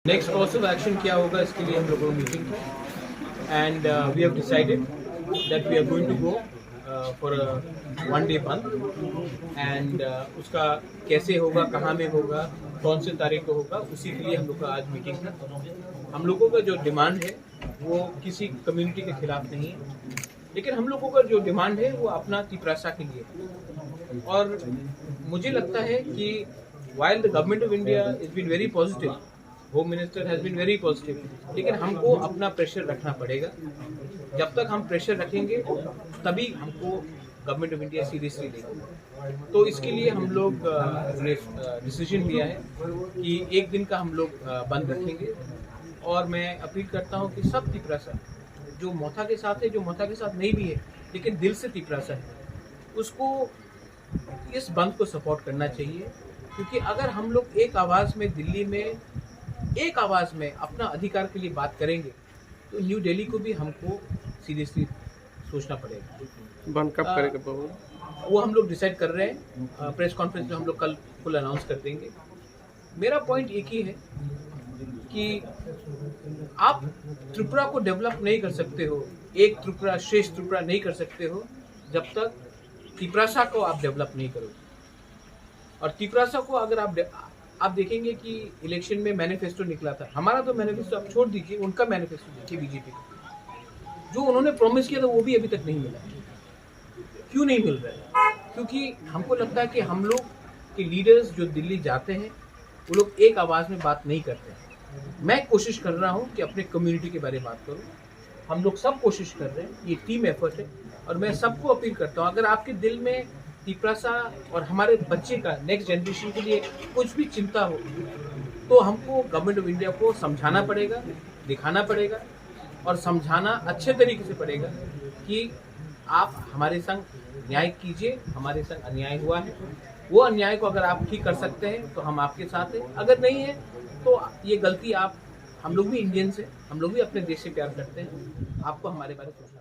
Next course of action क्या होगा, इसके लिए हम लोगों की मीटिंग है and we have decided that we are going to go for one day bandh and उसका कैसे होगा, कहाँ में होगा, कौन से तारीख को होगा, उसी के लिए हम लोग का आज मीटिंग था। हम लोगों का जो डिमांड है वो किसी कम्युनिटी के खिलाफ नहीं है, लेकिन हम लोगों का जो डिमांड है वो अपना तिपरासा के लिए है। और मुझे लगता है कि while the government of India has been very positive, home minister has been very positive, लेकिन हमको अपना प्रेशर रखना पड़ेगा। जब तक हम प्रेशर रखेंगे तभी हमको गवर्नमेंट ऑफ इंडिया सीरियसली लेगी। तो इसके लिए हम लोग डिसीजन लिया है कि एक दिन का हम लोग बंद रखेंगे। और मैं अपील करता हूं कि सब तिपरासा जो मोथा के साथ है, जो मोथा के साथ नहीं भी है लेकिन दिल से तिपरासा है, उसको इस बंद को सपोर्ट करना चाहिए। क्योंकि अगर हम लोग एक आवाज़ में दिल्ली में एक आवाज़ में अपना अधिकार के लिए बात करेंगे तो न्यू दिल्ली को भी हमको सीरियसली सोचना पड़ेगा। बंद कब करेंगे वो हम लोग डिसाइड कर रहे हैं। प्रेस कॉन्फ्रेंस में हम लोग कल फुल अनाउंस कर देंगे। मेरा पॉइंट एक ही है कि आप त्रिपुरा को डेवलप नहीं कर सकते हो, एक त्रिपुरा श्रेष्ठ त्रिपुरा नहीं कर सकते हो जब तक तिपरासा को आप डेवलप नहीं करोगे। और तिपरासा को अगर आप देखेंगे कि इलेक्शन में मैनिफेस्टो निकला था, हमारा तो मैनिफेस्टो आप छोड़ दीजिए, उनका मैनिफेस्टो देखिए बीजेपी का, जो उन्होंने प्रॉमिस किया था वो भी अभी तक नहीं मिला। क्यों नहीं मिल रहा है? क्योंकि हमको लगता है कि हम लोग के लीडर्स जो दिल्ली जाते हैं वो लोग एक आवाज़ में बात नहीं करते हैं। मैं कोशिश कर रहा हूँ कि अपने कम्युनिटी के बारे में बात करूँ। हम लोग सब कोशिश कर रहे हैं, ये टीम एफर्ट है। और मैं सबको अपील करता हूँ, अगर आपके दिल में तिपरासा और हमारे बच्चे का नेक्स्ट जनरेशन के लिए कुछ भी चिंता हो तो हमको गवर्नमेंट ऑफ इंडिया को समझाना पड़ेगा, दिखाना पड़ेगा और समझाना अच्छे तरीके से पड़ेगा कि आप हमारे संग न्याय कीजिए। हमारे संग अन्याय हुआ है, वो अन्याय को अगर आप ठीक कर सकते हैं तो हम आपके साथ हैं, अगर नहीं है तो ये गलती हम लोग भी इंडियंस हैं, हम लोग भी अपने देश से प्यार करते हैं। आपको हमारे बारे में सोचना